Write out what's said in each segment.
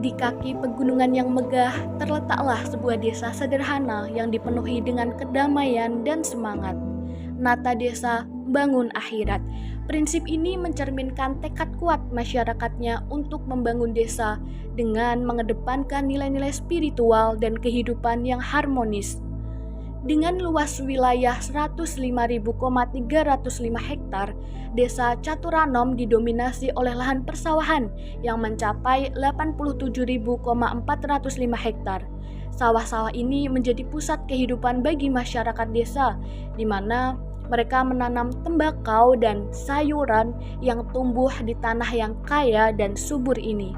Di kaki pegunungan yang megah, terletaklah sebuah desa sederhana yang dipenuhi dengan kedamaian dan semangat. Nata desa, bangun akhirat. Prinsip ini mencerminkan tekad kuat masyarakatnya untuk membangun desa dengan mengedepankan nilai-nilai spiritual dan kehidupan yang harmonis. Dengan luas wilayah 105.305 hektar, Desa Caturanom didominasi oleh lahan persawahan yang mencapai 87.405 hektar. Sawah-sawah ini menjadi pusat kehidupan bagi masyarakat desa, di mana mereka menanam tembakau dan sayuran yang tumbuh di tanah yang kaya dan subur ini.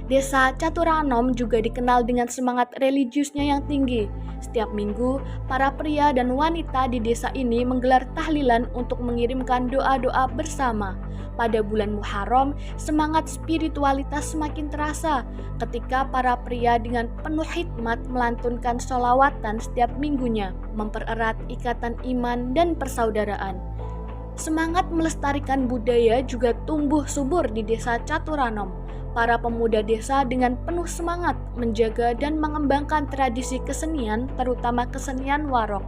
Desa Caturanom juga dikenal dengan semangat religiusnya yang tinggi. Setiap minggu, para pria dan wanita di desa ini menggelar tahlilan untuk mengirimkan doa-doa bersama. Pada bulan Muharram, semangat spiritualitas semakin terasa ketika para pria dengan penuh hikmat melantunkan sholawatan setiap minggunya, mempererat ikatan iman dan persaudaraan. Semangat melestarikan budaya juga tumbuh subur di Desa Caturanom. Para pemuda desa dengan penuh semangat menjaga dan mengembangkan tradisi kesenian, terutama kesenian warok.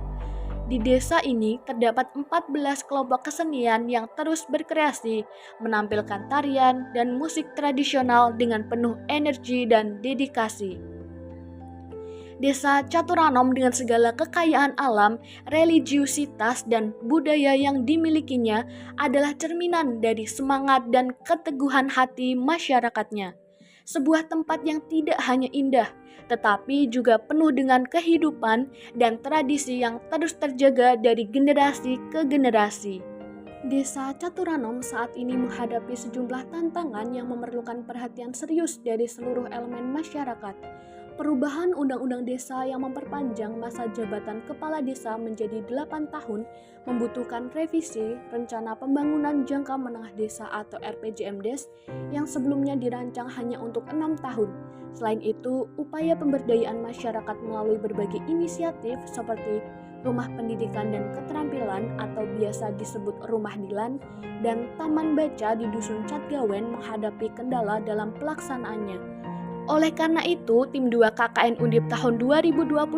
Di desa ini terdapat 14 kelompok kesenian yang terus berkreasi, menampilkan tarian dan musik tradisional dengan penuh energi dan dedikasi. Desa Caturanom dengan segala kekayaan alam, religiusitas, dan budaya yang dimilikinya adalah cerminan dari semangat dan keteguhan hati masyarakatnya. Sebuah tempat yang tidak hanya indah, tetapi juga penuh dengan kehidupan dan tradisi yang terus terjaga dari generasi ke generasi. Desa Caturanom saat ini menghadapi sejumlah tantangan yang memerlukan perhatian serius dari seluruh elemen masyarakat. Perubahan Undang-Undang Desa yang memperpanjang masa jabatan Kepala Desa menjadi 8 tahun membutuhkan revisi Rencana Pembangunan Jangka Menengah Desa atau RPJMDes yang sebelumnya dirancang hanya untuk 6 tahun. Selain itu, upaya pemberdayaan masyarakat melalui berbagai inisiatif seperti Rumah Pendidikan dan Keterampilan atau biasa disebut Rumah Dilan dan Taman Baca di Dusun Catgawen menghadapi kendala dalam pelaksanaannya. Oleh karena itu, Tim 2 KKN Undip tahun 2024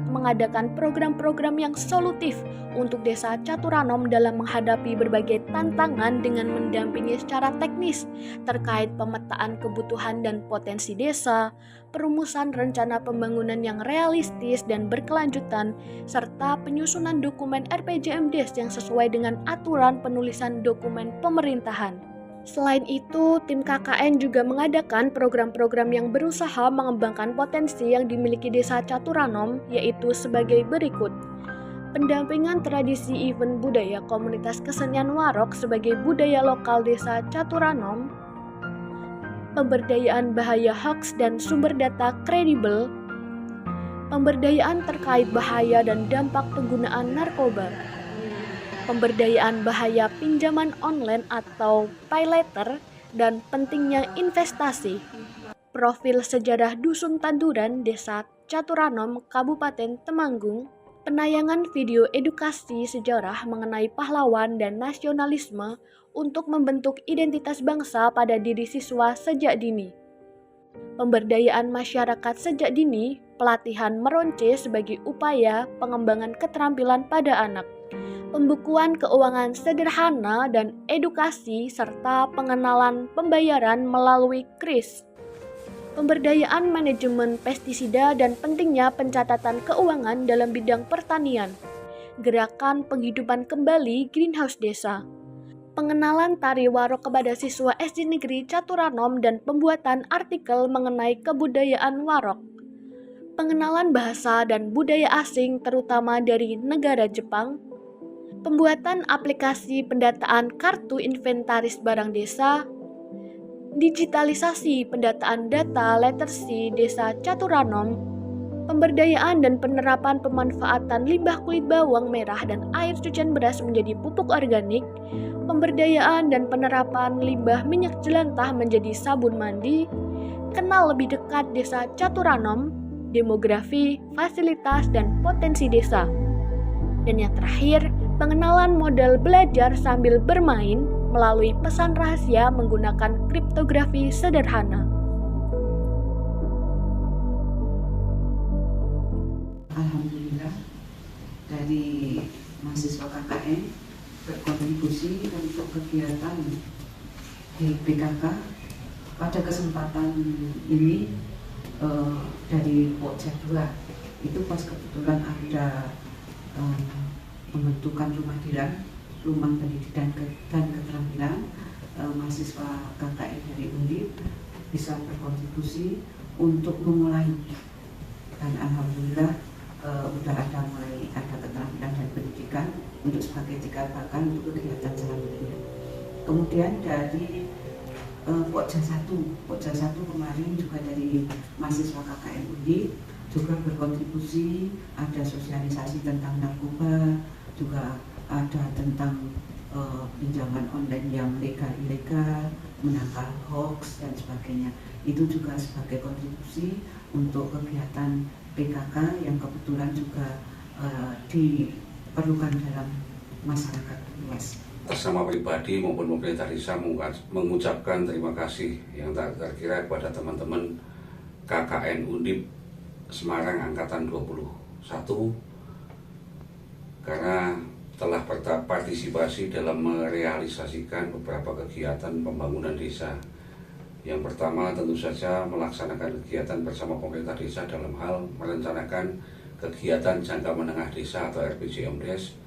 mengadakan program-program yang solutif untuk Desa Caturanom dalam menghadapi berbagai tantangan dengan mendampingi secara teknis terkait pemetaan kebutuhan dan potensi desa, perumusan rencana pembangunan yang realistis dan berkelanjutan, serta penyusunan dokumen RPJMDes yang sesuai dengan aturan penulisan dokumen pemerintahan. Selain itu, tim KKN juga mengadakan program-program yang berusaha mengembangkan potensi yang dimiliki Desa Caturanom, yaitu sebagai berikut. Pendampingan tradisi event budaya komunitas kesenian warok sebagai budaya lokal Desa Caturanom, pemberdayaan bahaya hoaks dan sumber data kredibel, pemberdayaan terkait bahaya dan dampak penggunaan narkoba, pemberdayaan bahaya pinjaman online atau pay later, dan pentingnya investasi. Profil sejarah Dusun Tanduran, Desa Caturanom, Kabupaten Temanggung, penayangan video edukasi sejarah mengenai pahlawan dan nasionalisme untuk membentuk identitas bangsa pada diri siswa sejak dini. Pemberdayaan masyarakat sejak dini, pelatihan meronce sebagai upaya pengembangan keterampilan pada anak. Pembukuan keuangan sederhana dan edukasi serta pengenalan pembayaran melalui KRIS. Pemberdayaan manajemen pestisida dan pentingnya pencatatan keuangan dalam bidang pertanian. Gerakan penghidupan kembali greenhouse desa. Pengenalan tari warok kepada siswa SD Negeri Caturanom dan pembuatan artikel mengenai kebudayaan warok. Pengenalan bahasa dan budaya asing terutama dari negara Jepang. Pembuatan aplikasi pendataan kartu inventaris barang desa, digitalisasi pendataan data literacy Desa Caturanom, pemberdayaan dan penerapan pemanfaatan limbah kulit bawang merah dan air cucian beras menjadi pupuk organik, pemberdayaan dan penerapan limbah minyak jelantah menjadi sabun mandi, kenal lebih dekat Desa Caturanom, demografi, fasilitas, dan potensi desa. Dan yang terakhir, pengenalan model belajar sambil bermain melalui pesan rahasia menggunakan kriptografi sederhana. Alhamdulillah dari mahasiswa KKN berkontribusi untuk kegiatan di PKK. Pada kesempatan ini dari Pokja 2 itu pas kebetulan ada pembentukan rumah pendidikan dan keterampilan, mahasiswa KKN dari Undip bisa berkontribusi untuk memulai, dan alhamdulillah sudah mulai ada keterampilan dan pendidikan untuk sebagai cikal bakal untuk kegiatan selanjutnya. Kemudian dari Pokja 1 kemarin juga dari mahasiswa KKN Undip juga berkontribusi, ada sosialisasi tentang narkoba, juga ada tentang pinjaman online yang legal-ilegal, menangkal hoax dan sebagainya. Itu juga sebagai kontribusi untuk kegiatan PKK yang kebetulan juga diperlukan dalam masyarakat luas. Atas nama pribadi maupun pemerintah desa mengucapkan terima kasih yang tak terkira kepada teman-teman KKN Undip Semarang Angkatan 21 karena telah berpartisipasi dalam merealisasikan beberapa kegiatan pembangunan desa. Yang pertama tentu saja melaksanakan kegiatan bersama pemerintah desa dalam hal merencanakan kegiatan jangka menengah desa atau RPJMDes.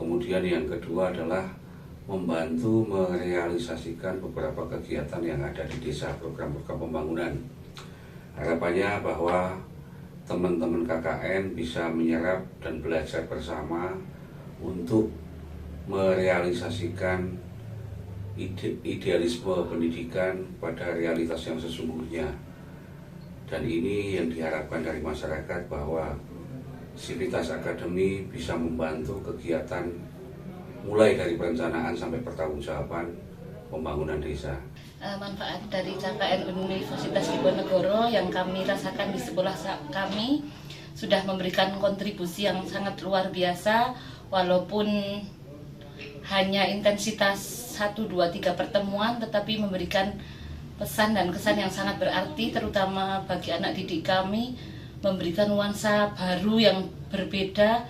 Kemudian yang kedua adalah membantu merealisasikan beberapa kegiatan yang ada di desa, program-program pembangunan. Harapannya bahwa teman-teman KKN bisa menyerap dan belajar bersama untuk merealisasikan idealisme pendidikan pada realitas yang sesungguhnya. Dan ini yang diharapkan dari masyarakat, bahwa Sivitas Akademi bisa membantu kegiatan mulai dari perencanaan sampai pertanggungjawaban pembangunan desa. Manfaat dari KKN Universitas Diponegoro yang kami rasakan di sekolah kami sudah memberikan kontribusi yang sangat luar biasa, walaupun hanya intensitas 1, 2, 3 pertemuan, tetapi memberikan pesan dan kesan yang sangat berarti, terutama bagi anak didik kami, memberikan nuansa baru yang berbeda,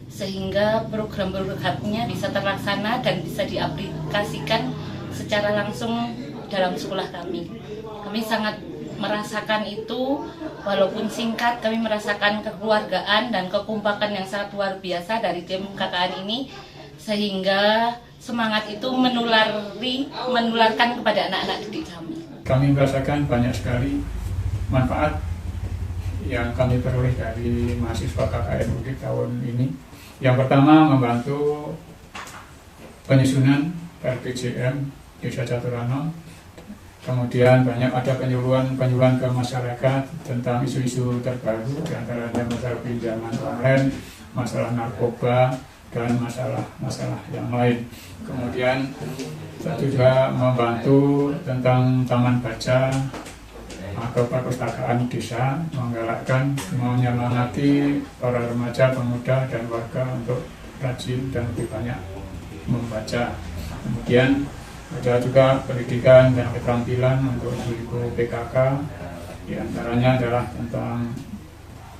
sehingga program-programnya bisa terlaksana dan bisa diaplikasikan secara langsung dalam sekolah kami. Kami sangat merasakan itu, walaupun singkat, kami merasakan kekeluargaan dan kekompakan yang sangat luar biasa dari tim KKN ini, sehingga semangat itu menularkan kepada anak-anak didik kami. Kami merasakan banyak sekali manfaat yang kami peroleh dari mahasiswa KKN Undip tahun ini. Yang pertama, membantu penyusunan RPJM Desa Caturano. Kemudian ada penyuluhan ke masyarakat tentang isu-isu terbaru, diantaranya masalah pinjaman online, masalah narkoba, dan masalah yang lain. Kemudian tentu juga membantu tentang taman baca atau perpustakaan desa, menggalakkan, menyemangati para remaja, pemuda, dan warga untuk rajin dan lebih banyak membaca. Kemudian ada juga pendidikan dan keterampilan untuk ibu PKK, diantaranya adalah tentang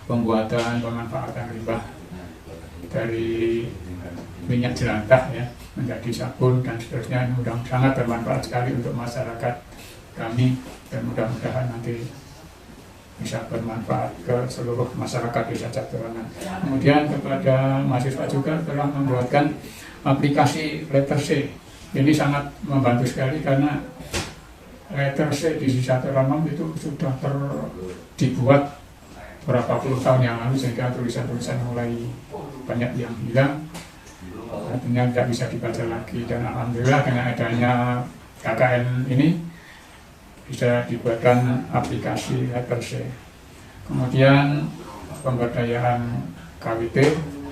pembuatan pemanfaatan limbah dari minyak jelantah menjadi sabun dan seterusnya. Ini sangat bermanfaat sekali untuk masyarakat kami, dan mudah-mudahan nanti bisa bermanfaat ke seluruh masyarakat Desa Caturana. Kemudian kepada mahasiswa juga telah membuatkan aplikasi Letter C. Ini sangat membantu sekali karena Letter C di Desa Caturana itu sudah dibuat berapa puluh tahun yang lalu, sehingga tulisan-tulisan mulai banyak yang hilang, artinya tidak bisa dibaca lagi. Dan alhamdulillah dengan adanya KKN ini bisa dibuatkan aplikasi Letter C. Kemudian pemberdayaan KWT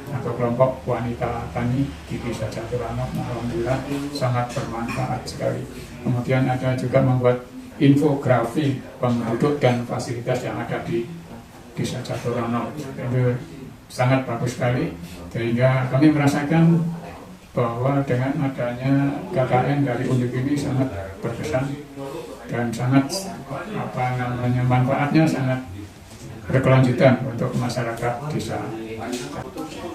atau kelompok wanita tani di Desa Caturano, alhamdulillah sangat bermanfaat sekali. Kemudian ada juga membuat infografi penduduk dan fasilitas yang ada di Desa Caturano. Itu sangat bagus sekali, sehingga kami merasakan bahwa dengan adanya KKN dari Undip ini sangat berkesan dan sangat manfaatnya sangat berkelanjutan untuk masyarakat desa.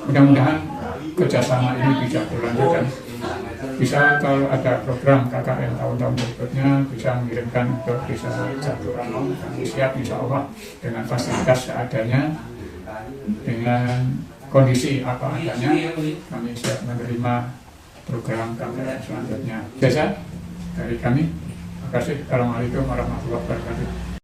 Mudah-mudahan kerjasama ini bisa berlanjut dan bisa kalau ada program KKN tahun-tahun berikutnya bisa mengirimkan ke desa Jatirono. Kami siap insya Allah dengan fasilitas seadanya, dengan kondisi apa adanya, kami siap menerima program KKN selanjutnya. Jasa dari kami. Terima kasih. Assalamualaikum warahmatullahi wabarakatuh.